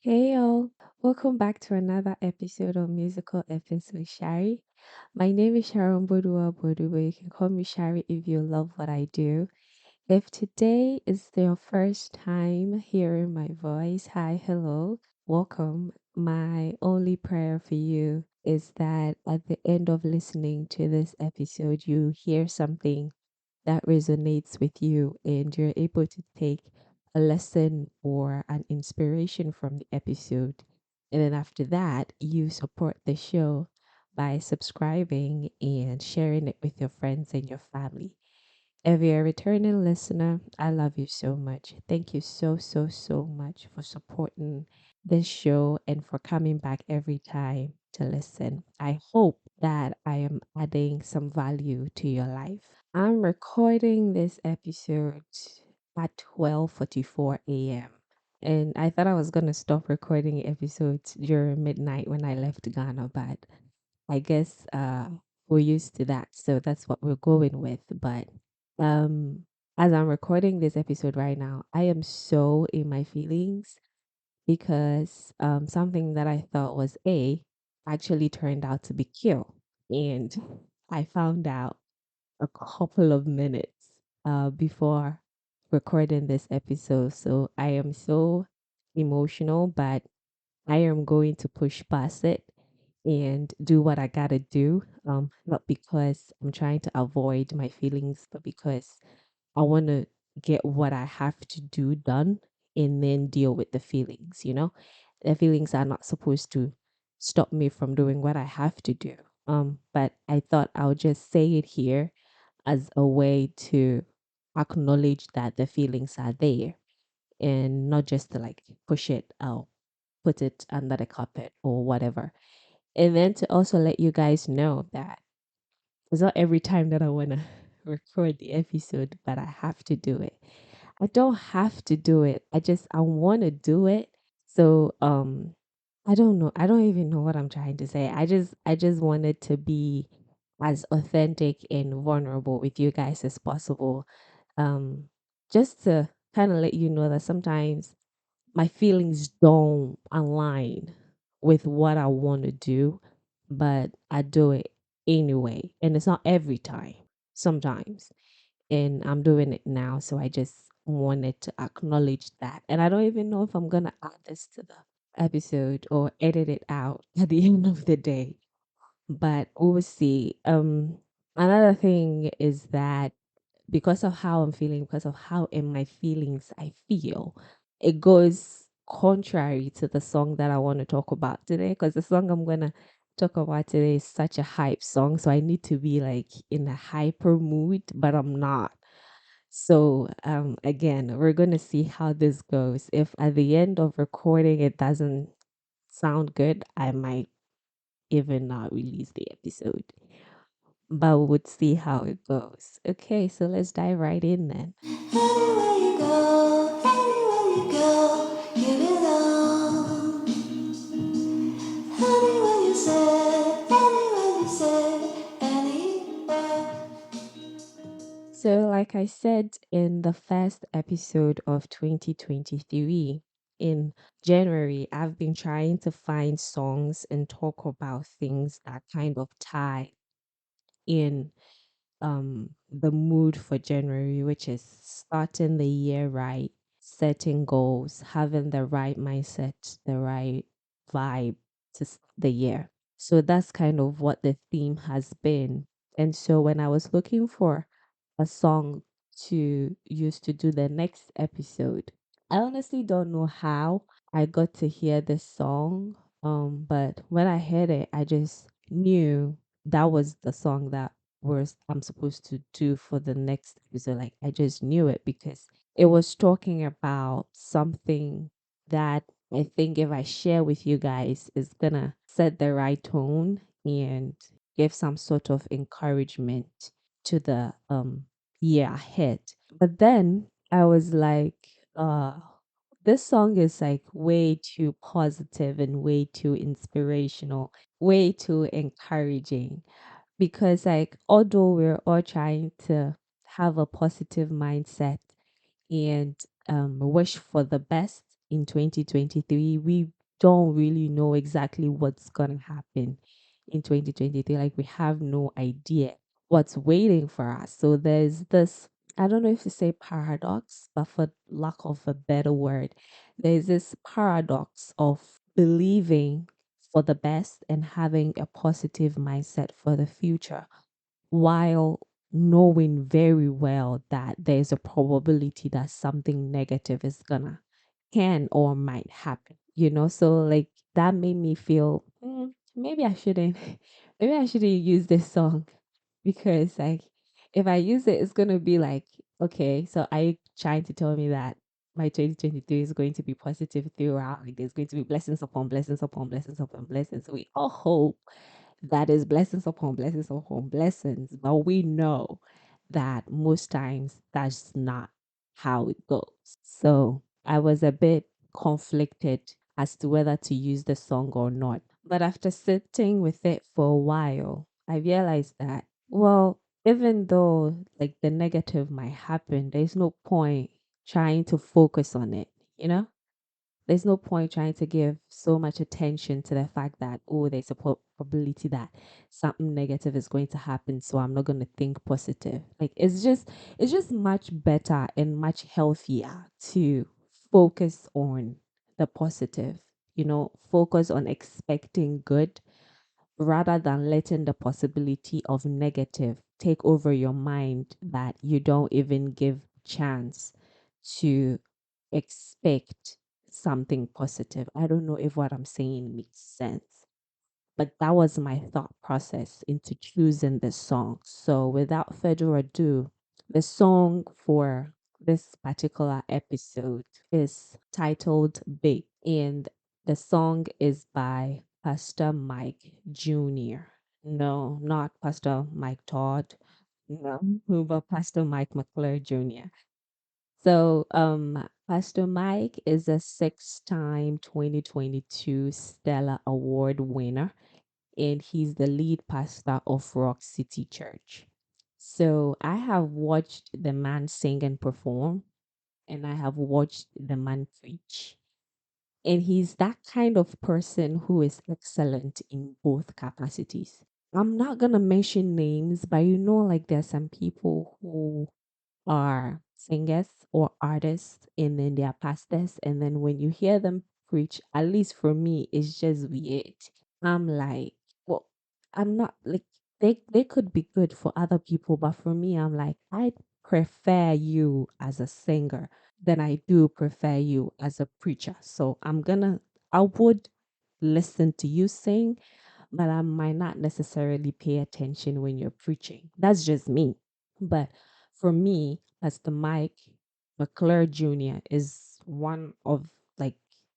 Hey y'all, welcome back to another episode of Musical Epics with Shari. My name is Sharon Bodua Bodu, but you can call me Shari if you love what I do. If today is your first time hearing my voice, hi, hello, welcome. My only prayer for you is that at the end of listening to this episode, you hear something that resonates with you and you're able to take a lesson or an inspiration from the episode. And then after that, you support the show by subscribing and sharing it with your friends and your family. If you're a returning listener, I love you so much. Thank you so much for supporting this show and for coming back every time to listen. I hope that I am adding some value to your life. I'm recording this episode at 12:44 a.m. And I thought I was going to stop recording episodes during midnight when I left Ghana, but I guess we're used to that. So that's what we're going with. But um as I'm recording this episode right now, I am so in my feelings because something that I thought was A actually turned out to be Q. And I found out a couple of minutes before recording this episode. So I am so emotional, but I am going to push past it and do what I gotta do. Not because I'm trying to avoid my feelings, but because I want to get what I have to do done and then deal with the feelings, The feelings are not supposed to stop me from doing what I have to do. But I thought I'll just say it here as a way to acknowledge that the feelings are there and not just to like push it out, put it under the carpet or whatever. And then to also let you guys know that it's not every time that I want to record the episode, but I have to do it. I don't have to do it. I want to do it. So I don't know. I don't even know what I'm trying to say. I just wanted to be as authentic and vulnerable with you guys as possible. Um just to kind of let you know that sometimes my feelings don't align with what I want to do, but I do it anyway. And it's not every time, sometimes. And I'm doing it now. So I just wanted to acknowledge that. And I don't even know if I'm going to add this to the episode or edit it out at the end of the day, but we'll see. Another thing is that because of how I'm feeling, because of how in my feelings I feel, it goes contrary to the song that I want to talk about today. Because the song I'm gonna talk about today is such a hype song, so I need to be like in a hyper mood, but I'm not. So again, we're gonna see how this goes. If at the end of recording it doesn't sound good, I might even not release the episode. But we would see how it goes. Okay, so let's dive right in then. Anywhere you go, you belong. Anywhere you say, anywhere. So, like I said in the first episode of 2023, in January, I've been trying to find songs and talk about things that kind of tie in the mood for January, which is starting the year right, setting goals, having the right mindset, the right vibe to the year. So that's kind of what the theme has been. And so when I was looking for a song to use to do the next episode, I honestly don't know how I got to hear this song. But when I heard it, I just knew that was the song that was I'm supposed to do for the next episode. Like I just knew it because it was talking about something that I think if I share with you guys is gonna set the right tone and give some sort of encouragement to the year ahead. But then I was like, this song is like way too positive and way too inspirational, way too encouraging because like although we're all trying to have a positive mindset and wish for the best, in 2023. We don't really know exactly what's going to happen in 2023. Like, we have no idea what's waiting for us. So there's this, I don't know if to say paradox, but for lack of a better word, there's this paradox of believing for the best and having a positive mindset for the future, while knowing very well that there's a probability that something negative is gonna can or might happen, so like that made me feel, maybe I shouldn't maybe I shouldn't use this song, because like if I use it, it's gonna be like, okay, so I trying to tell me that my 2023 is going to be positive throughout, like there's going to be blessings upon blessings upon blessings upon blessings. We all hope that is blessings upon blessings, but we know that most times that's not how it goes. So I was a bit conflicted as to whether to use the song or not. But after sitting with it for a while, I realized that, well, even though like the negative might happen, there's no point trying to focus on it, you know? There's no point trying to give so much attention to the fact that, oh, there's a probability that something negative is going to happen, so I'm not going to think positive. Like, it's just much better and much healthier to focus on the positive, focus on expecting good rather than letting the possibility of negative take over your mind, that you don't even give chance to expect something positive. I don't know if what I'm saying makes sense, but that was my thought process into choosing this song. So without further ado, the song for this particular episode is titled Big, and the song is by Pastor Mike Jr. No, not Pastor Mike Todd. No, but Pastor Mike McClure Jr. So, Pastor Mike is a six-time 2022 Stella Award winner, and he's the lead pastor of Rock City Church. So, I have watched the man sing and perform, and I have watched the man preach. And he's that kind of person who is excellent in both capacities. I'm not gonna mention names, but like there are some people who are singers or artists, and then they are pastors, and then when you hear them preach, at least for me, it's just weird. I'm like, well, I'm not like, they could be good for other people, but for me, I'm like, I prefer you as a singer than I do prefer you as a preacher. So I would listen to you sing, but I might not necessarily pay attention when you're preaching. That's just me. But for me, as the Mike McClure Jr. is one of like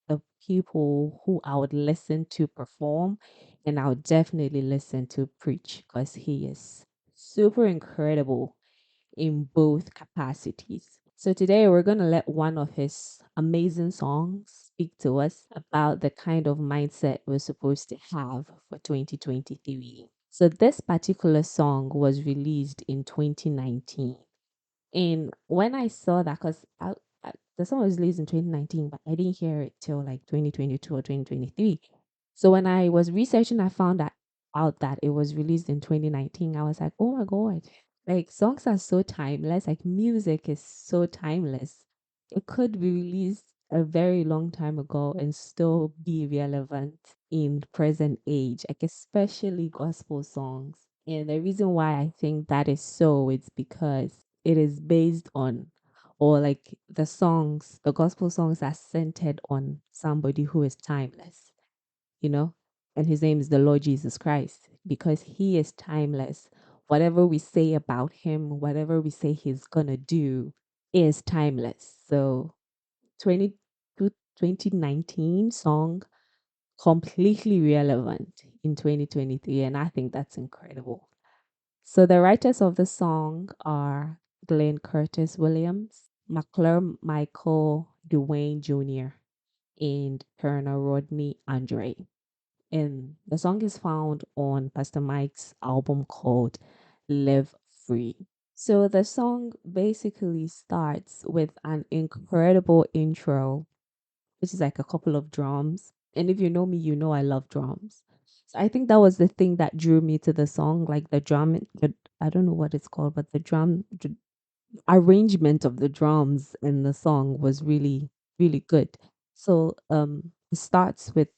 the people who I would listen to perform, and I would definitely listen to preach, because he is super incredible in both capacities. So today we're going to let one of his amazing songs speak to us about the kind of mindset we're supposed to have for 2023. So this particular song was released in 2019. And when I saw that, because the song was released in 2019, but I didn't hear it till like 2022 or 2023. So when I was researching, I found out that it was released in 2019. I was like, oh my God, like songs are so timeless. Like music is so timeless. It could be released a very long time ago and still be relevant in present age, like especially gospel songs. And the reason why I think that is so, it's because it is based on, or like the gospel songs are centered on somebody who is timeless, you know, and his name is the Lord Jesus Christ, because he is timeless. Whatever we say about him, whatever we say he's gonna do is timeless. So 20 2019 song, completely relevant in 2023, and I think that's incredible. So the writers of the song are Glenn Curtis Williams, McClure Michael Dwayne Jr., and Turner Rodney Andre. And the song is found on Pastor Mike's album called Live Free. So the song basically starts with an incredible intro which is like a couple of drums. And if you know me, you know I love drums. So I think that was the thing that drew me to the song, like the drum. I don't know what it's called, but the arrangement of the drums in the song was really, really good. So it starts with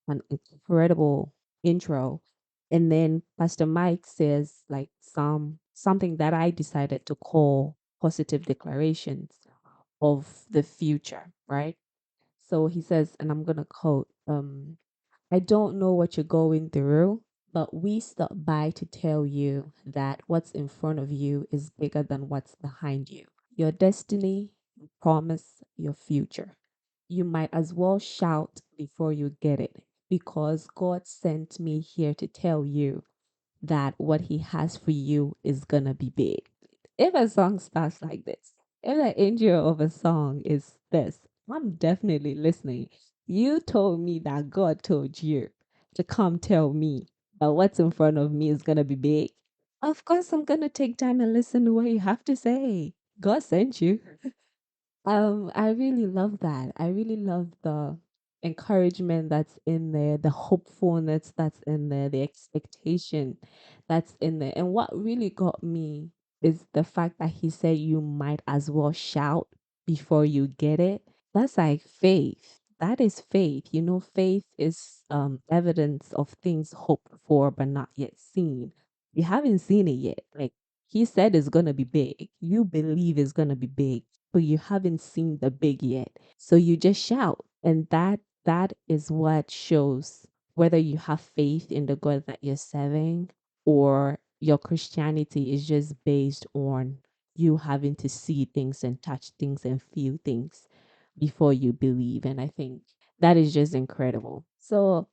an incredible intro, and then Pastor Mike says like something that I decided to call positive declarations of the future, right? So he says, and I'm gonna quote, I don't know what you're going through, but we stopped by to tell you that what's in front of you is bigger than what's behind you. Your destiny, your promise, your future. You might as well shout before you get it because God sent me here to tell you that what He has for you is gonna be big. If a song starts like this, if the intro of a song is this, I'm definitely listening. You told me that God told you to come tell me that what's in front of me is gonna be big. Of course, I'm gonna take time and listen to what you have to say. God sent you. I really love that. I really love the encouragement that's in there, the hopefulness that's in there, the expectation that's in there. And what really got me is the fact that he said you might as well shout before you get it. That's like faith. That is faith. You know, faith is evidence of things hoped for but not yet seen. You haven't seen it yet. Like he said it's gonna be big. You believe it's gonna be big, but you haven't seen the big yet. So you just shout. And that is what shows whether you have faith in the God that you're serving or your Christianity is just based on you having to see things and touch things and feel things before you believe. And I think that is just incredible. So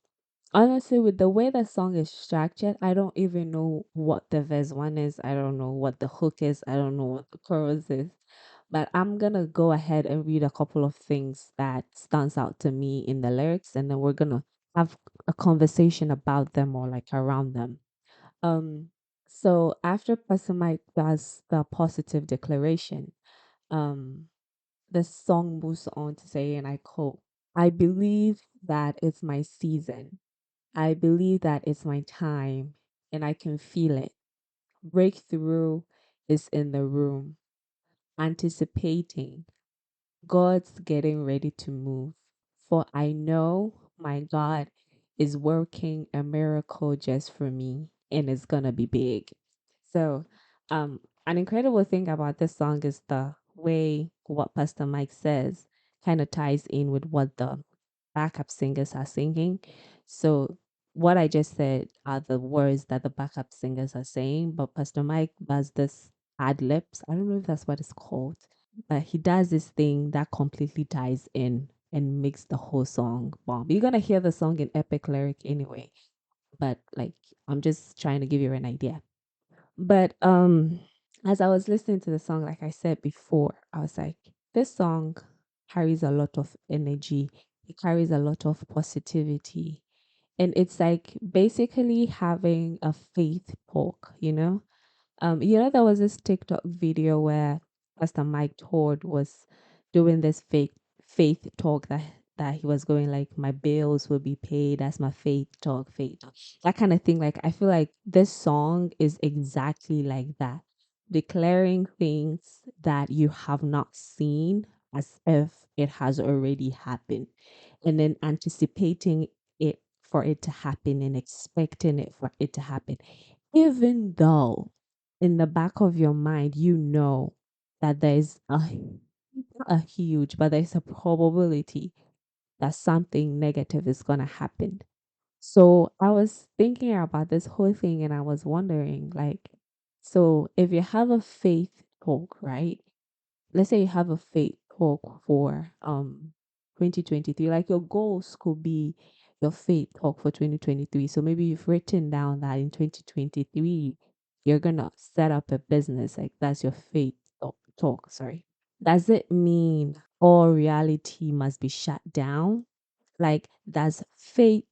honestly, with the way the song is structured, I don't even know what the verse one is. I don't know what the hook is. I don't know what the chorus is. But I'm gonna go ahead and read a couple of things that stands out to me in the lyrics, and then we're gonna have a conversation about them or like around them. Um, so after Pastor Mike does the positive declaration, um, the song moves on to say, and I quote, I believe that it's my season. I believe that it's my time and I can feel it. Breakthrough is in the room, anticipating. God's getting ready to move. For I know my God is working a miracle just for me and it's going to be big. So, an incredible thing about this song is the way what Pastor Mike says kind of ties in with what the backup singers are singing. So, what I just said are the words that the backup singers are saying, but Pastor Mike does this ad libs. I don't know if that's what it's called, but he does this thing that completely ties in and makes the whole song bomb. You're gonna hear the song in epic lyric anyway, but like I'm just trying to give you an idea. But as I was listening to the song, like I said before, I was like, this song carries a lot of energy. It carries a lot of positivity. And it's like basically having a faith talk, you know? There was this TikTok video where Pastor Mike Todd was doing this fake faith talk that he was going like, my bills will be paid. That's my faith talk, that kind of thing. Like I feel like this song is exactly like that, declaring things that you have not seen as if it has already happened, and then anticipating it for it to happen and expecting it for it to happen, even though in the back of your mind, you know that there's not a huge, but there's a probability that something negative is going to happen. So I was thinking about this whole thing and I was wondering, like, so if you have a faith talk, right? Let's say you have a faith talk for 2023, like your goals could be your faith talk for 2023. So maybe you've written down that in 2023 you're gonna set up a business, like that's your faith talk, sorry. Does it mean all reality must be shut down? Like, does faith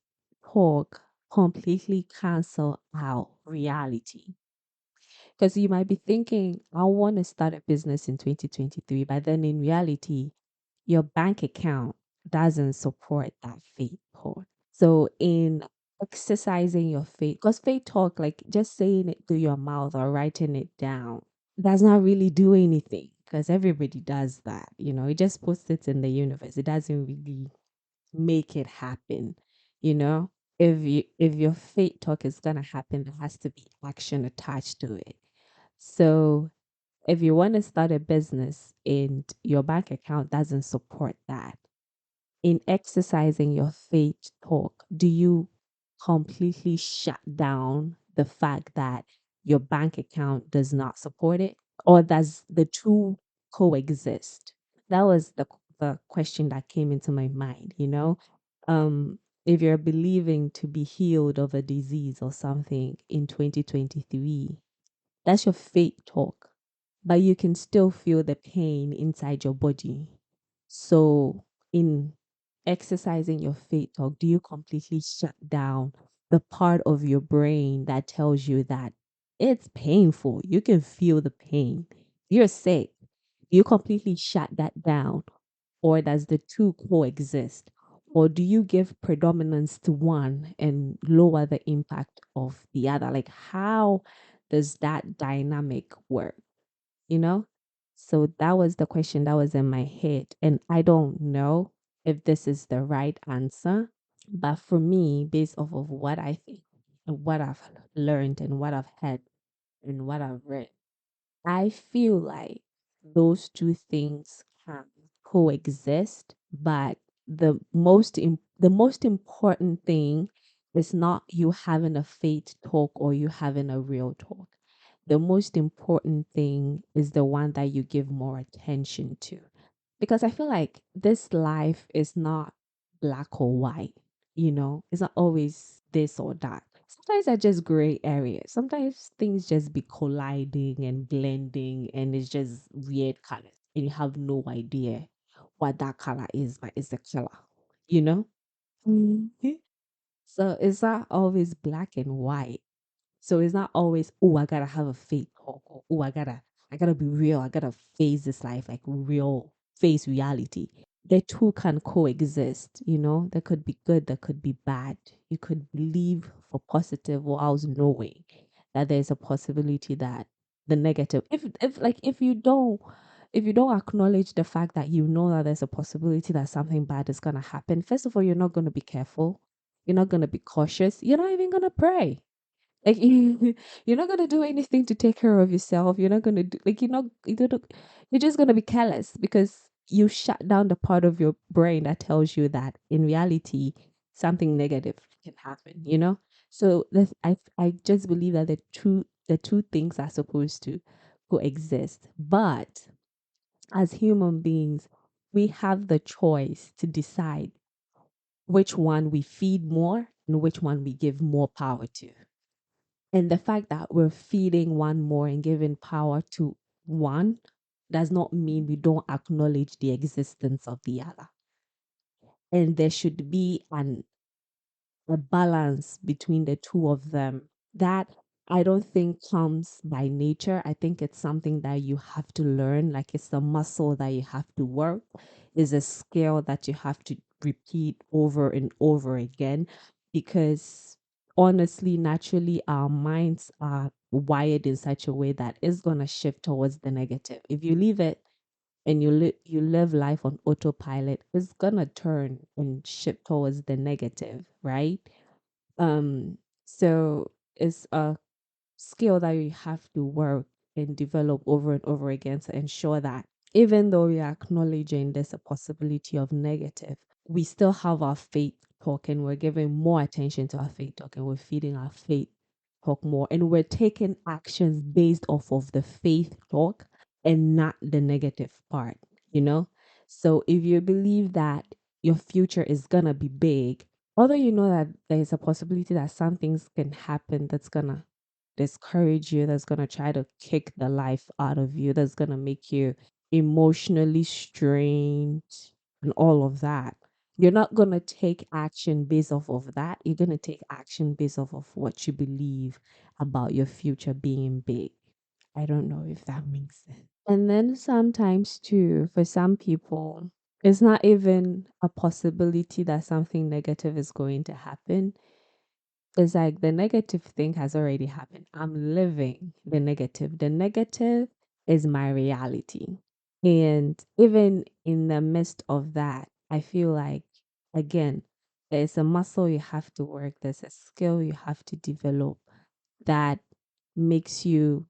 talk completely cancel out reality? Because you might be thinking, I want to start a business in 2023, but then in reality, your bank account doesn't support that faith talk. So in exercising your faith, because faith talk, like just saying it through your mouth or writing it down, does not really do anything because everybody does that. It just puts it in the universe. It doesn't really make it happen. You know, if your faith talk is gonna happen, there has to be action attached to it. So if you want to start a business and your bank account doesn't support that, in exercising your faith talk, do you completely shut down the fact that your bank account does not support it? Or does the two coexist? That was the question that came into my mind. If you're believing to be healed of a disease or something in 2023, that's your faith talk, but you can still feel the pain inside your body. So, in exercising your faith talk, do you completely shut down the part of your brain that tells you that it's painful? You can feel the pain. You're sick. You completely shut that down, or does the two coexist? Or do you give predominance to one and lower the impact of the other? Like, how does that dynamic work? You know? So that was the question that was in my head. And I don't know if this is the right answer. But for me, based off of what I think and what I've learned and what I've had and what I've read, I feel like those two things can coexist, but the most important thing is not you having a faith talk or you having a real talk. The most important thing is the one that you give more attention to. Because I feel like this life is not black or white, it's not always this or that. Sometimes are just gray areas. Sometimes things just be colliding and blending and it's just weird colors. And you have no idea what that color is, but it's a color, you know? Mhm. So it's not always black and white. So it's not always, oh, I gotta have a fake talk, or oh, I gotta be real. I gotta face this life like real, face reality. The two can coexist, There could be good, there could be bad. You could believe for positive whilst knowing that there's a possibility that the negative, if you don't acknowledge the fact that you know that there's a possibility that something bad is gonna happen, first of all, you're not gonna be careful. You're not gonna be cautious. You're not even gonna pray. Like you're not gonna do anything to take care of yourself. You're not gonna do like you're just gonna be careless because you shut down the part of your brain that tells you that in reality something negative can happen. So I just believe that the two things are supposed to coexist. But as human beings, we have the choice to decide which one we feed more and which one we give more power to. And the fact that we're feeding one more and giving power to one does not mean we don't acknowledge the existence of the other. And there should be a balance between the two of them that I don't think comes by nature. I think it's something that you have to learn. Like it's a muscle that you have to work, is a skill that you have to repeat over and over again. Because honestly, naturally, our minds are wired in such a way that it's going to shift towards the negative. If you leave it and you live life on autopilot, it's gonna turn and shift towards the negative, right? So it's a skill that you have to work and develop over and over again to ensure that even though we are acknowledging there's a possibility of negative, we still have our faith talk and we're giving more attention to our faith talk and we're feeding our faith talk more and we're taking actions based off of the faith talk and not the negative part, you know? So if you believe that your future is gonna be big, although you know that there's a possibility that some things can happen that's gonna discourage you, that's gonna try to kick the life out of you, that's gonna make you emotionally strained and all of that. You're not gonna take action based off of that. You're gonna take action based off of what you believe about your future being big. I don't know if that makes sense. And then sometimes too, for some people, It's not even a possibility that something negative is going to happen. It's like the negative thing has already happened. I'm living the negative. The negative is my reality. And even in the midst of that, I feel like, again, there's a muscle you have to work, there's a skill you have to develop that makes you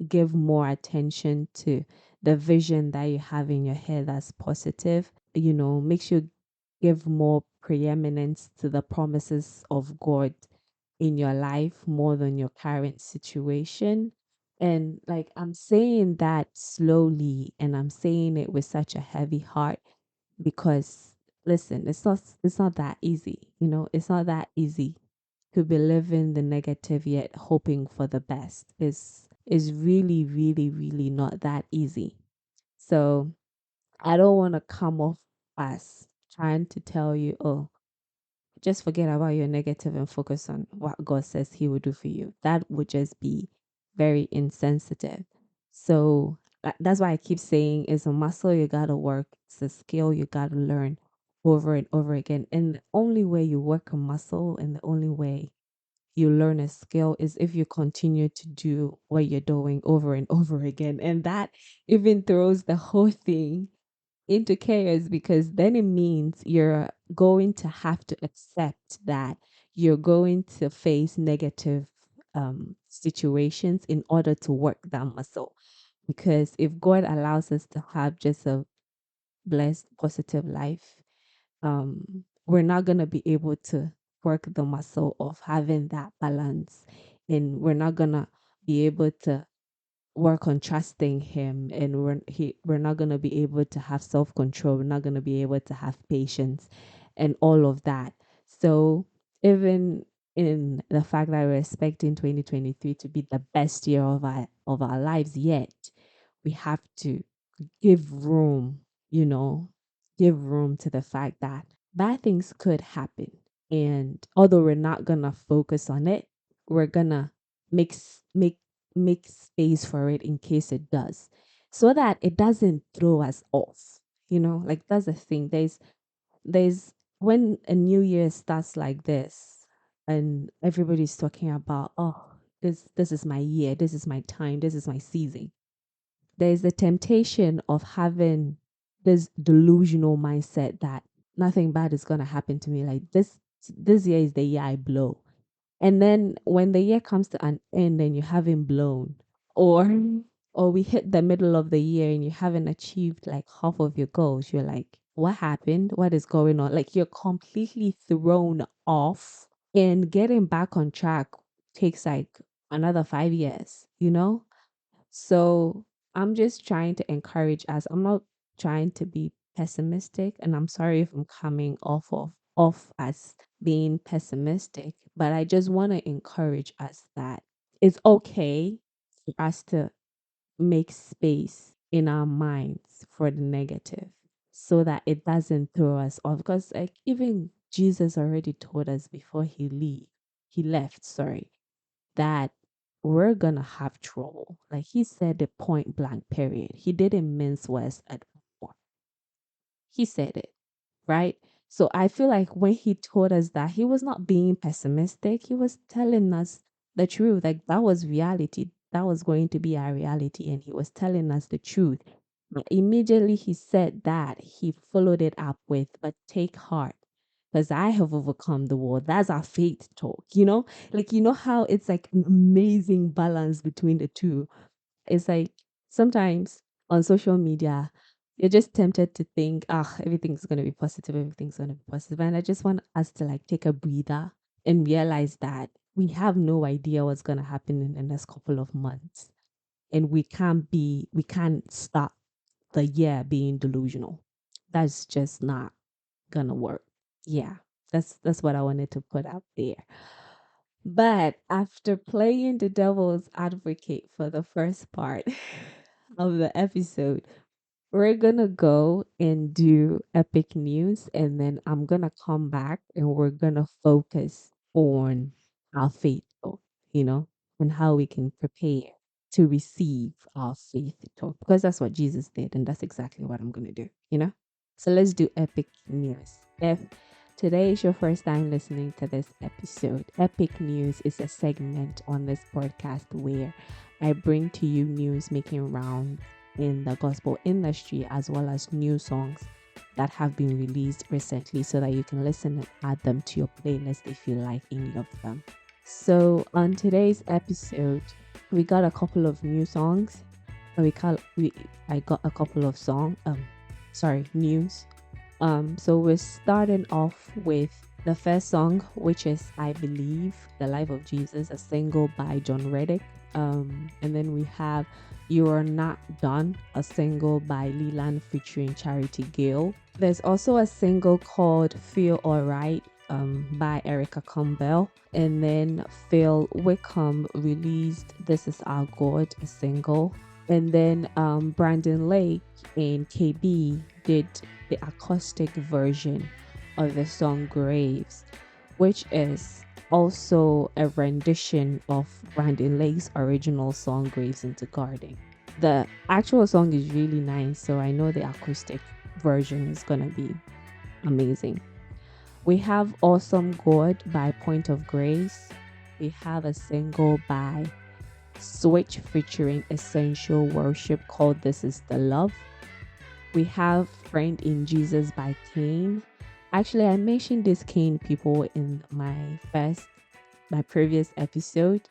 give more attention to the vision that you have in your head that's positive, makes you give more preeminence to the promises of God in your life more than your current situation. And like I'm saying that slowly and I'm saying it with such a heavy heart because listen, it's not that easy. It's not that easy to be living the negative yet hoping for the best. Is really, really, really not that easy. So I don't want to come off as trying to tell you, oh, just forget about your negative and focus on what God says He will do for you. That would just be very insensitive. So that's why I keep saying it's a muscle you got to work, it's a skill you got to learn over and over again. And the only way you work a muscle and the only way you learn a skill is if you continue to do what you're doing over and over again. And that even throws the whole thing into chaos because then it means you're going to have to accept that you're going to face negative situations in order to work that muscle. Because if God allows us to have just a blessed, positive life, we're not going to be able to work the muscle of having that balance. And we're not going to be able to work on trusting him, and we're not going to be able to have self-control, we're not going to be able to have patience and all of that. So even in the fact that we're expecting 2023 to be the best year of our lives yet, we have to give room, you know, give room to the fact that bad things could happen. And although we're not gonna focus on it, we're gonna make s- make space for it in case it does. So that it doesn't throw us off. Like that's the thing. There's when a new year starts like this and everybody's talking about, oh, this is my year, this is my time, this is my season, there's the temptation of having this delusional mindset that nothing bad is going to happen to me. Like this year is the year I blow. And then when the year comes to an end and you haven't blown, or or we hit the middle of the year and you haven't achieved like half of your goals, you're like, what happened? What is going on? Like you're completely thrown off, and getting back on track takes like another 5 years. So I'm just trying to encourage us. I'm not trying to be pessimistic, and I'm sorry if I'm coming off as being pessimistic, but I just want to encourage us that it's okay for us to make space in our minds for the negative so that it doesn't throw us off. Because like even Jesus already told us before he left, sorry, that we're gonna have trouble. Like he said it point blank, period. He didn't mince words at all. He said it, right? So I feel like when he told us that, he was not being pessimistic. He was telling us the truth. Like that was reality. That was going to be our reality. And he was telling us the truth. But immediately he said that, he followed it up with, but take heart because I have overcome the world. That's our faith talk. Like, how it's like an amazing balance between the two. It's like sometimes on social media, you're just tempted to think, everything's going to be positive, everything's going to be positive. And I just want us to like take a breather and realize that we have no idea what's going to happen in the next couple of months. And we can't start the year being delusional. That's just not gonna work. Yeah, that's what I wanted to put out there. But after playing the devil's advocate for the first part of the episode, we're gonna go and do epic news, and then I'm gonna come back and we're gonna focus on our faith talk, and how we can prepare to receive our faith talk because that's what Jesus did, and that's exactly what I'm gonna do. So let's do epic news. If today is your first time listening to this episode, Epic News is a segment on this podcast where I bring to you news making rounds in the gospel industry as well as new songs that have been released recently so that you can listen and add them to your playlist if you like any of them. So on today's episode, we got a couple of new songs. We I got a couple of news. So we're starting off with the first song, which is I Believe, The Life of Jesus, a single by John Reddick. And then we have You Are Not Done, a single by Leland featuring Charity Gale. There's also a single called Feel Alright by Erica Campbell. And then Phil Wickham released This Is Our God, a single. And then Brandon Lake and KB did the acoustic version of the song Graves, which is also a rendition of Brandon Lake's original song Graves into Garden. The actual song is really nice, so I know the acoustic version is gonna be amazing. We have Awesome God by Point of Grace. We have a single by Switch featuring Essential Worship called This Is the Love. We have Friend in Jesus by Kane. Actually, I mentioned this Kane people in my previous episode,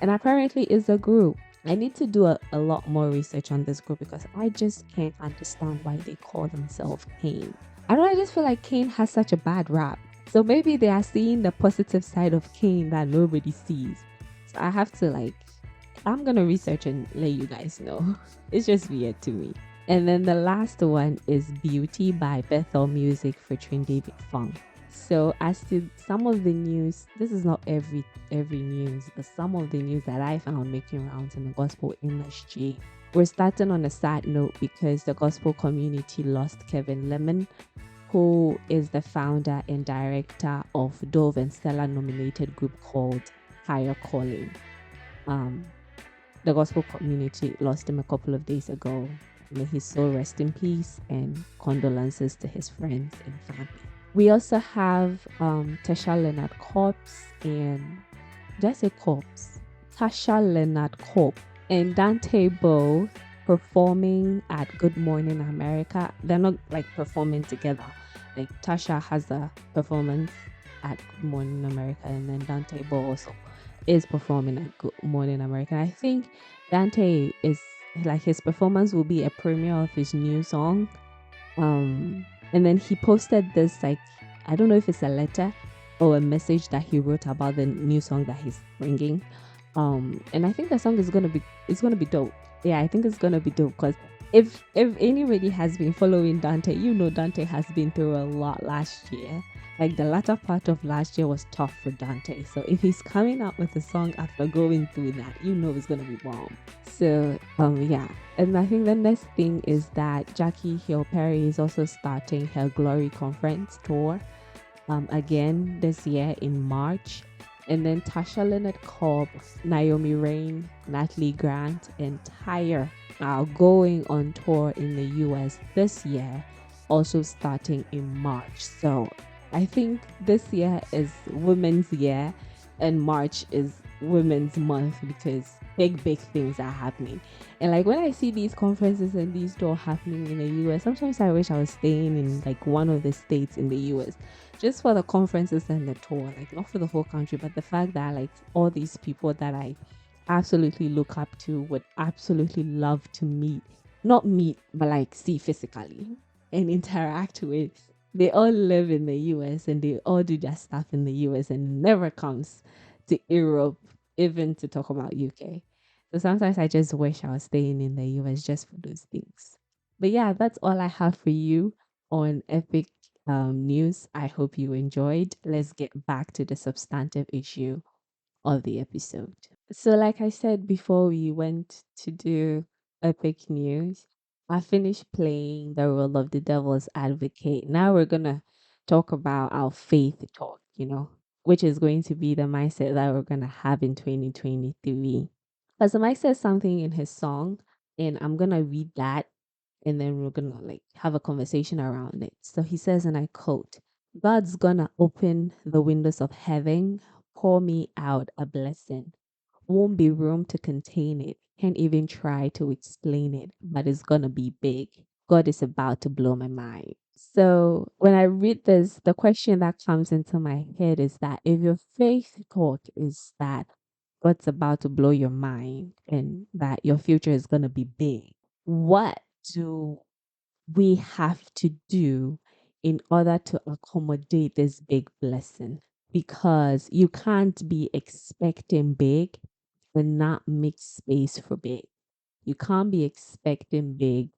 and apparently it's a group. I need to do a lot more research on this group because I just can't understand why they call themselves Kane. I just feel like Kane has such a bad rap. So maybe they are seeing the positive side of Kane that nobody sees. So I have to I'm gonna research and let you guys know. It's just weird to me. And then the last one is Beauty by Bethel Music featuring David Funk. So as to some of the news, this is not every news, but some of the news that I found making rounds in the gospel industry. We're starting on a sad note because the gospel community lost Kevin Lemon, who is the founder and director of Dove and Stella nominated group called Higher Calling. The gospel community lost him a couple of days ago. May his soul rest in peace and condolences to his friends and family. We also have Tasha Leonard Corpse and did I say Corpse? Tasha Leonard Corp and Dante Bow performing at Good Morning America. They're not performing together. Like Tasha has a performance at Good Morning America and then Dante Bow also is performing at Good Morning America. I think Dante is his performance will be a premiere of his new song. And then he posted this I don't know if it's a letter or a message that he wrote about the new song that he's bringing. And I think the song is gonna be dope. Yeah, I think it's gonna be dope because if anybody has been following Dante, Dante has been through a lot last year. Like the latter part of last year was tough for Dante. So if he's coming out with a song after going through that, it's gonna be bomb. So yeah. And I think the next thing is that Jackie Hill Perry is also starting her Glory Conference tour again this year in March. And then Tasha Leonard Cobb, Naomi Rain, Natalie Grant, and Tyre are going on tour in the US this year, also starting in March. So I think this year is Women's Year and March is Women's Month because big things are happening. And when I see these conferences and these tours happening in the US, sometimes I wish I was staying in one of the states in the US just for the conferences and the tour, not for the whole country, but the fact that all these people that I absolutely look up to would absolutely love to meet, not meet, but see physically and interact with. They all live in the US and they all do their stuff in the US and never comes to Europe, even to talk about UK. So sometimes I just wish I was staying in the US just for those things. But yeah, that's all I have for you on Epic News. I hope you enjoyed. Let's get back to the substantive issue of the episode. So, like I said before we went to do Epic News, I finished playing the role of the devil's advocate. Now we're going to talk about our faith talk, which is going to be the mindset that we're going to have in 2023. Pastor Mike says something in his song, and I'm going to read that and then we're gonna like have a conversation around it. So he says, and I quote, God's gonna open the windows of heaven, pour me out a blessing. Won't be room to contain it. Can't even try to explain it, but it's gonna be big. God is about to blow my mind. So when I read this, the question that comes into my head is that if your faith talk is that God's about to blow your mind and that your future is gonna be big, what do we have to do in order to accommodate this big blessing? Because you can't be expecting big and not make space for big. You can't be expecting big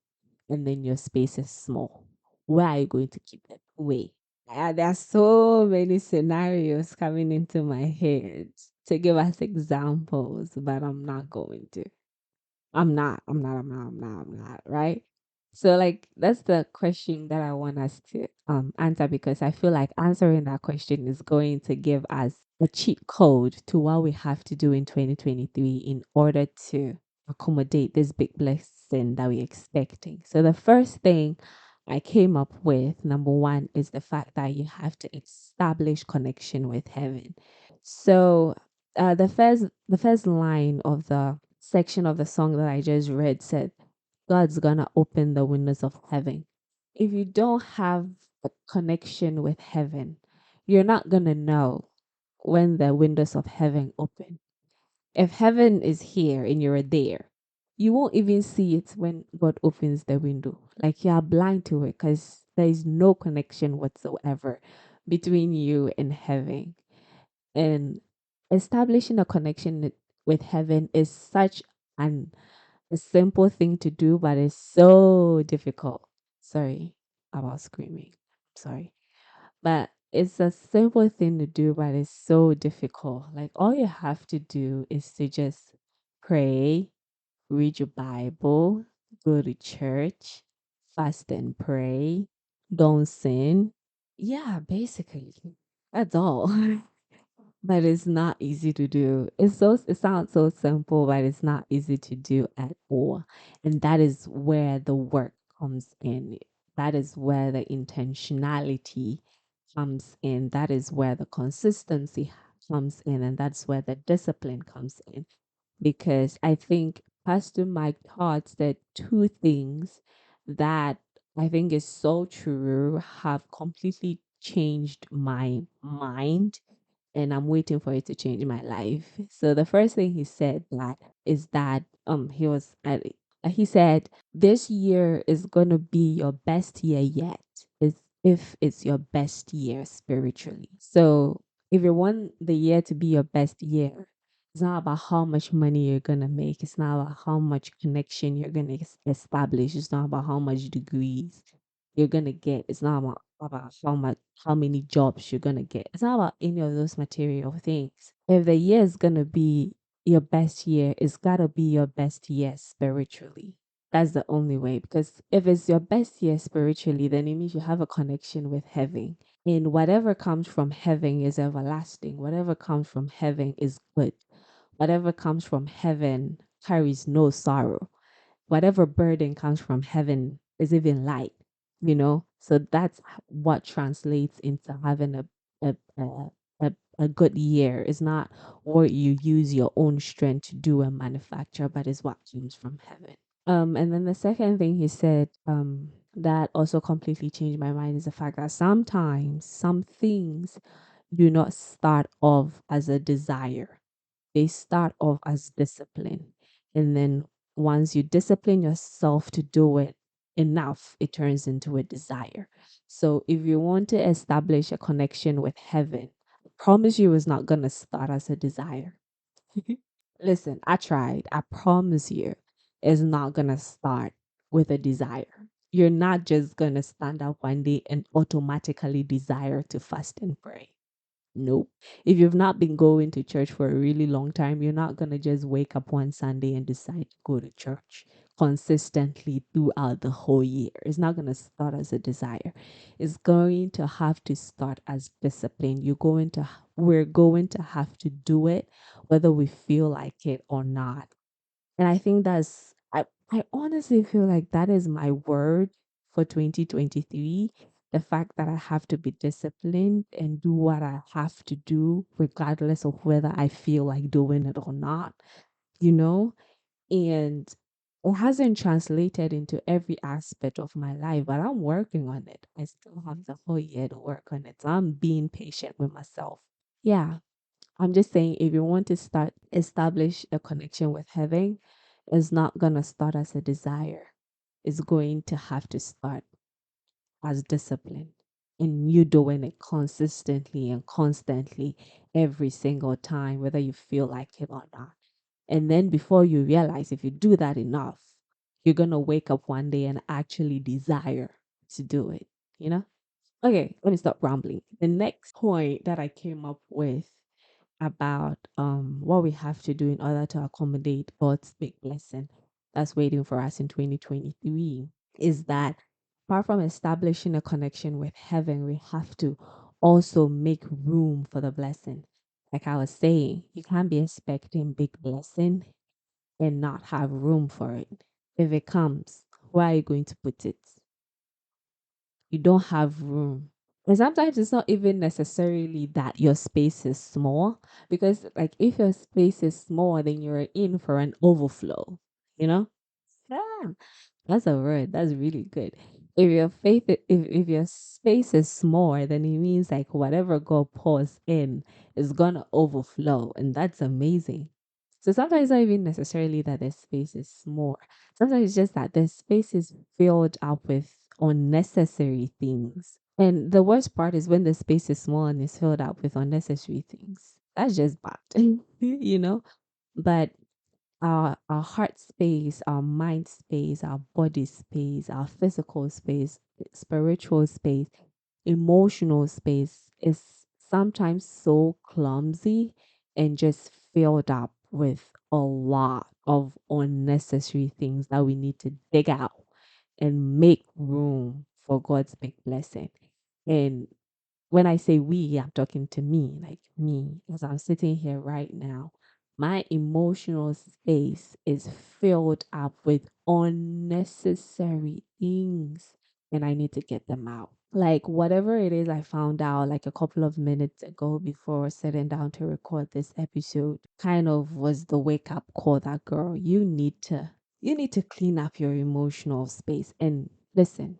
and then your space is small. Where are you going to keep it? Wait. There are so many scenarios coming into my head to give us examples, but I'm not going to. I'm not, right? So like that's the question that I want us to answer because I feel like answering that question is going to give us a cheat code to what we have to do in 2023 in order to accommodate this big blessing that we're expecting. So the first thing I came up with, number one, is the fact that you have to establish connection with heaven. So the first line of the section of the song that I just read said, God's gonna open the windows of heaven. If you don't have a connection with heaven, you're not gonna know when the windows of heaven open. If heaven is here and you're there, you won't even see it when God opens the window. Like you are blind to it because there is no connection whatsoever between you and heaven. And establishing a connection with heaven is such an a simple thing to do, but it's so difficult. Sorry about screaming. Sorry. But it's a simple thing to do, but it's so difficult. Like all you have to do is to just pray, read your Bible, go to church, fast and pray, don't sin. Yeah, basically. That's all. But it's not easy to do. It sounds so simple, but it's not easy to do at all. And that is where the work comes in. That is where the intentionality comes in. That is where the consistency comes in. And that's where the discipline comes in. Because I think Pastor Mike taught that two things that I think is so true have completely changed my mind and I'm waiting for it to change my life. So the first thing he said that is that he said this year is gonna be your best year yet. Is if it's your best year spiritually. So if you want the year to be your best year, it's not about how much money you're gonna make. It's not about how much connection you're gonna establish. It's not about how much degrees you're gonna get. It's not about how many jobs you're gonna get. It's not about any of those material things. If the year is gonna be your best year, it's gotta be your best year spiritually. That's the only way. Because if it's your best year spiritually, then it means you have a connection with heaven. And whatever comes from heaven is everlasting. Whatever comes from heaven is good. Whatever comes from heaven carries no sorrow. Whatever burden comes from heaven is even light, So that's what translates into having a a, a good year. It's not what you use your own strength to do and manufacture, but it's what comes from heaven. And then the second thing he said, that also completely changed my mind is the fact that sometimes some things do not start off as a desire. They start off as discipline. And then once you discipline yourself to do it enough, it turns into a desire. So if you want to establish a connection with heaven, I promise you it's not going to start as a desire. Listen, I tried. I promise you it's not going to start with a desire. You're not just going to stand up one day and automatically desire to fast and pray. Nope. If you've not been going to church for a really long time, you're not going to just wake up one Sunday and decide to go to church consistently throughout the whole year. It's not going to start as a desire. It's going to have to start as discipline. We're going to have to do it whether we feel like it or not. And I think I honestly feel like that is my word for 2023. The fact that I have to be disciplined and do what I have to do, regardless of whether I feel like doing it or not, you know? And it hasn't translated into every aspect of my life, but I'm working on it. I still have the whole year to work on it. So I'm being patient with myself. Yeah. I'm just saying, if you want to start establish a connection with heaven, it's not gonna start as a desire. It's going to have to start as discipline. And you doing it consistently and constantly every single time, whether you feel like it or not. And then before you realize, if you do that enough, you're gonna wake up one day and actually desire to do it, you know? Okay, let me stop rambling. The next point that I came up with about what we have to do in order to accommodate God's big blessing that's waiting for us in 2023 is that apart from establishing a connection with heaven, we have to also make room for the blessing. Like I was saying, you can't be expecting big blessing and not have room for it. If it comes, where are you going to put it? You don't have room. And sometimes it's not even necessarily that your space is small, because like if your space is small, then you're in for an overflow, you know? Yeah. That's a word. That's really good. If your if your space is small, then it means like whatever God pours in is gonna overflow, and that's amazing. So sometimes it's not even necessarily that the space is small. Sometimes it's just that the space is filled up with unnecessary things. And the worst part is when the space is small and is filled up with unnecessary things. That's just bad, you know? But our heart space, our mind space, our body space, our physical space, spiritual space, emotional space is sometimes so clumsy and just filled up with a lot of unnecessary things that we need to dig out and make room for God's big blessing. And when I say we, I'm talking to me, like me, as I'm sitting here right now. My emotional space is filled up with unnecessary things, and I need to get them out. Like whatever it is I found out like a couple of minutes ago before sitting down to record this episode kind of was the wake up call that girl, you need to clean up your emotional space. And listen,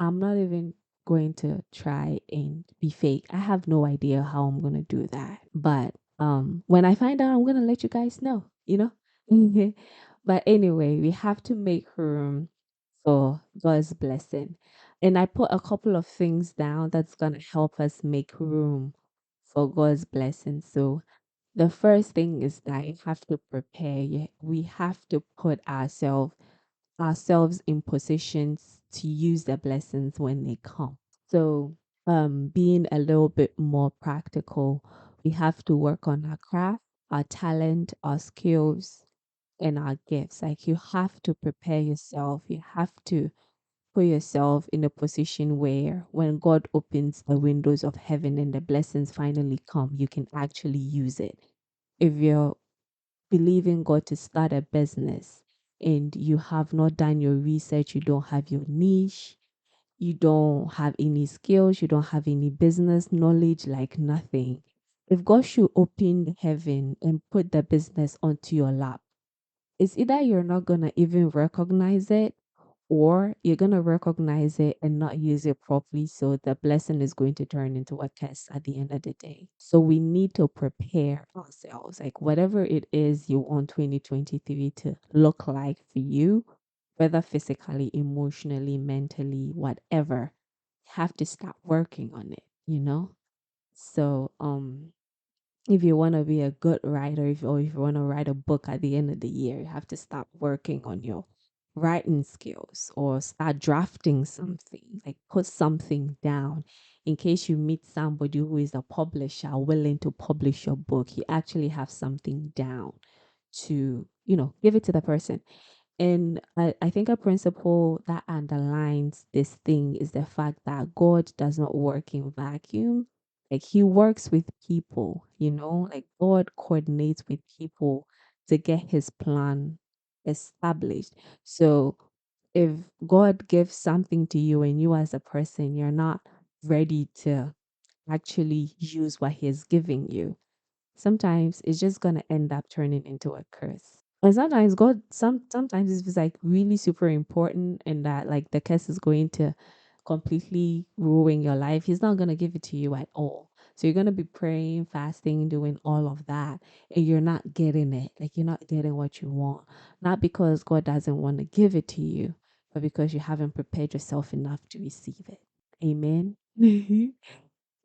I'm not even going to try and be fake. I have no idea how I'm going to do that. But when I find out, I'm going to let you guys know, you know? But anyway, we have to make room for God's blessing. And I put a couple of things down that's going to help us make room for God's blessing. So the first thing is that you have to prepare. We have to put ourselves in positions to use the blessings when they come. So, being a little bit more practical, we have to work on our craft, our talent, our skills, and our gifts. Like you have to prepare yourself. You have to put yourself in a position where when God opens the windows of heaven and the blessings finally come, you can actually use it. If you're believing God to start a business and you have not done your research, you don't have your niche, you don't have any skills, you don't have any business knowledge, like nothing. If God should open heaven and put the business onto your lap, it's either you're not going to even recognize it or you're going to recognize it and not use it properly. So the blessing is going to turn into a curse at the end of the day. So we need to prepare ourselves, like whatever it is you want 2023 to look like for you, whether physically, emotionally, mentally, whatever, you have to start working on it, you know? So, if you want to be a good writer, if you want to write a book at the end of the year, you have to start working on your writing skills or start drafting something, like put something down in case you meet somebody who is a publisher willing to publish your book. You actually have something down to, give it to the person. And I think a principle that underlines this thing is the fact that God does not work in vacuum. Like he works with people, like God coordinates with people to get his plan established. So if God gives something to you and you as a person, you're not ready to actually use what He is giving you, sometimes it's just gonna end up turning into a curse. And sometimes God, sometimes it's like really super important, and that like the curse is going to completely ruin your life. He's not gonna give it to you at all. So you're gonna be praying, fasting, doing all of that, and you're not getting it. Like you're not getting what you want. Not because God doesn't want to give it to you, but because you haven't prepared yourself enough to receive it. Amen.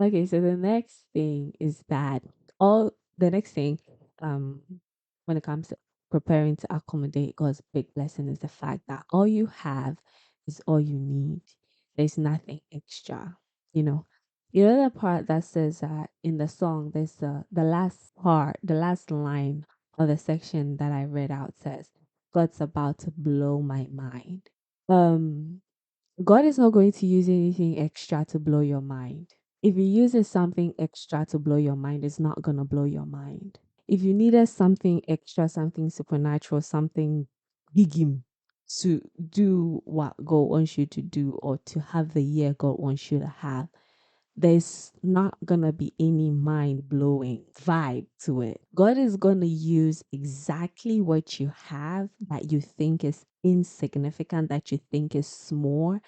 Okay, so the next thing is that all the next thing, um, when it comes to preparing to accommodate God's big blessing is the fact that all you have is all you need. There's nothing extra. You know, you know the part that says that in the song, there's the last part, the last line of the section that I read out says, "God's about to blow my mind." Um, God is not going to use anything extra to blow your mind. If He uses something extra to blow your mind, it's not going to blow your mind. If you needed something extra, something supernatural, something gigim to do what God wants you to do or to have the year God wants you to have, there's not gonna be any mind blowing vibe to it. God is gonna use exactly what you have that you think is insignificant, that you think is small,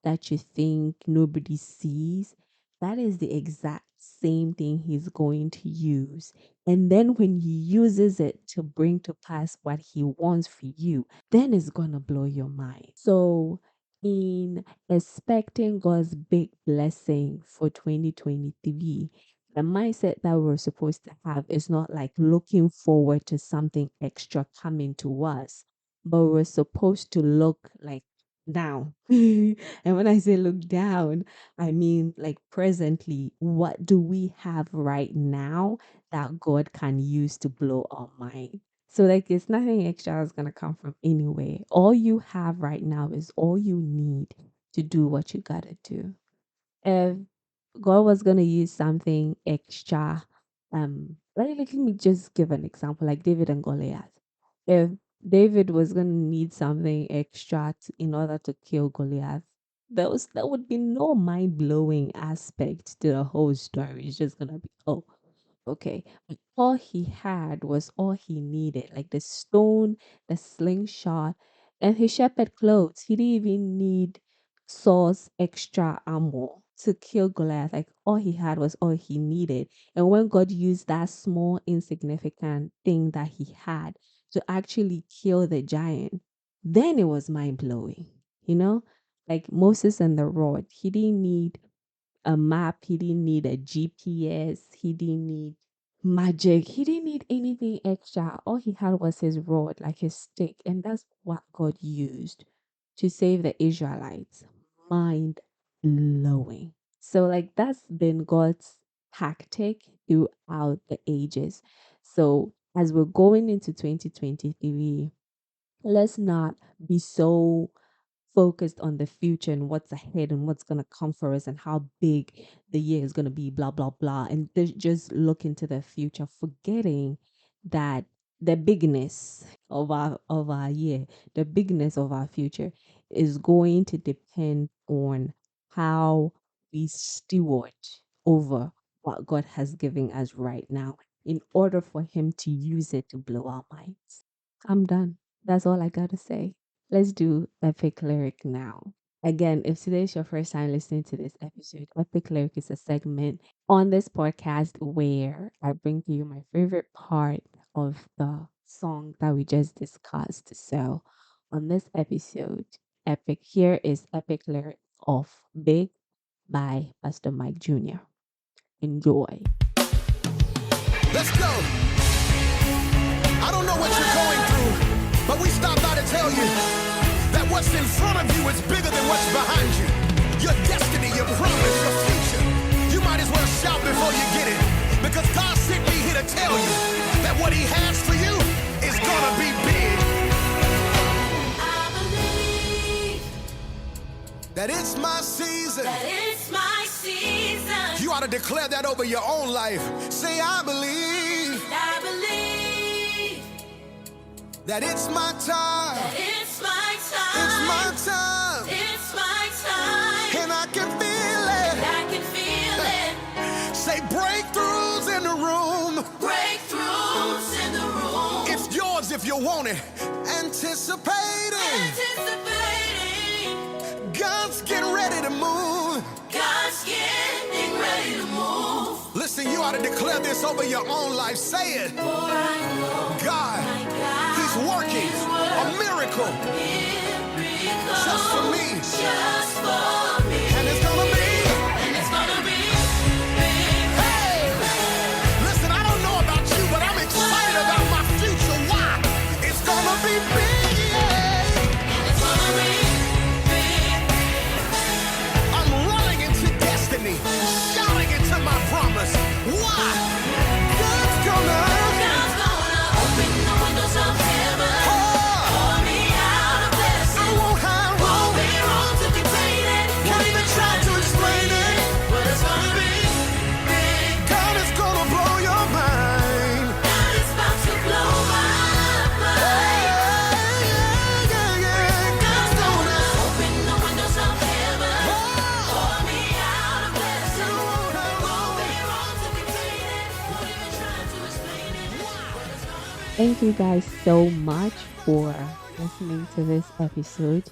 that you think nobody sees. That is the exact same thing He's going to use. And then when He uses it to bring to pass what He wants for you, then it's gonna blow your mind. So, in expecting God's big blessing for 2023, the mindset that we're supposed to have is not like looking forward to something extra coming to us, but we're supposed to look like down. And when I say look down, I mean like presently, what do we have right now that God can use to blow our mind? So like it's nothing extra is gonna come from anywhere. All you have right now is all you need to do what you gotta do. If God was gonna use something extra, let me just give an example, like David and Goliath. If David was gonna need something extra in order to kill Goliath, that would be no mind blowing aspect to the whole story. It's just gonna be, oh, okay. But all he had was all he needed, like the stone, the slingshot, and his shepherd clothes. He didn't even need Saul's extra armor to kill Goliath. Like all he had was all he needed. And when God used that small, insignificant thing that he had to actually kill the giant, then it was mind blowing. You know, like Moses and the rod, he didn't need a map, he didn't need a GPS, he didn't need magic, he didn't need anything extra. All he had was his rod, like his stick, and that's what God used to save the Israelites. Mind blowing. So, like, that's been God's tactic throughout the ages. So, as we're going into 2023, let's not be so focused on the future and what's ahead and what's going to come for us and how big the year is going to be, blah blah blah, and just look into the future, forgetting that the bigness of our year, the bigness of our future is going to depend on how we steward over what God has given us right now in order for Him to use it to blow our minds. I'm done. That's all I gotta say. Let's do Epic Lyric now. Again, if today is your first time listening to this episode, Epic Lyric is a segment on this podcast where I bring to you my favorite part of the song that we just discussed. So, on this episode, here is Epic Lyric of Big by Pastor Mike Jr. Enjoy. Let's go. I don't know what you're going through, but we stopped by to tell you that what's in front of you is bigger than what's behind you. Your destiny, your promise, your future. You might as well shout before you get it, because God sent me here to tell you that what He has for you is gonna be big. I believe that it's my season. That it's my season. You ought to declare that over your own life. Say, I believe. I believe. that it's my time. That it's my time. It's my time. It's my time. And I can feel it. I can feel it. Say breakthroughs in the room. Breakthroughs in the room. It's yours if you want it. Anticipating. Anticipating. God's getting ready to move. God's getting ready to move. Listen, you ought to declare this over your own life. Say it. For I know God, He's working a miracle just for me. Just for me. And it's gonna be. And it's gonna be big. Hey! Listen, I don't know about you, but I'm excited about my future. Why? It's gonna be big, yeah. And it's gonna be big. I'm running into destiny, shouting into my promise. Why? God's gonna open the windows of heaven. Pour me out a blessing. I won't have room. Won't be room to contain it. Can't even try to explain it. But it's gonna be big. God is gonna blow your mind. God is about to blow my mind. Yeah, yeah, yeah. God's gonna open the windows of heaven. Pour me out a blessing. Won't be room to contain it. Won't even try to explain it. But it's gonna be. Thank you guys so much for listening to this episode.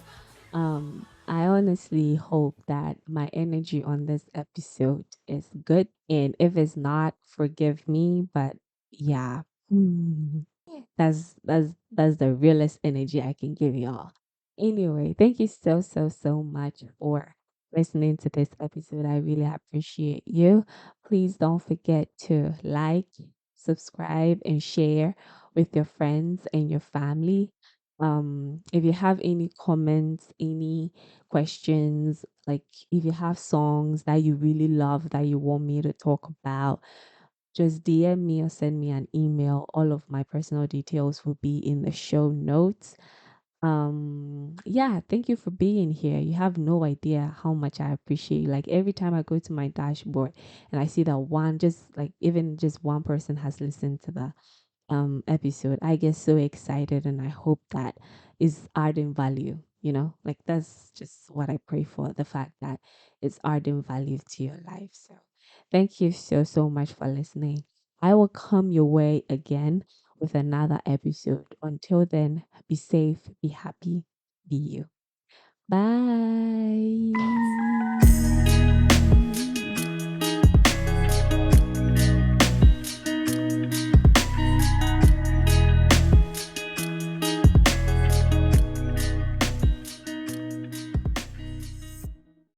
I honestly hope that my energy on this episode is good. And if it's not, forgive me. But yeah, that's the realest energy I can give y'all. Anyway, thank you so much for listening to this episode. I really appreciate you. Please don't forget to like, subscribe, and share with your friends and your family. If you have any comments, any questions, like if you have songs that you really love that you want me to talk about, just DM me or send me an email. All of my personal details will be in the show notes. Yeah, thank you for being here. You have no idea how much I appreciate you. Like every time I go to my dashboard and I see that one, just like even just one person has listened to the episode, I get so excited, and I hope that is adding value, like that's just what I pray for, the fact that it's adding value to your life. So thank you so much for listening. I will come your way again with another episode. Until then, be safe, be happy, be you. Bye.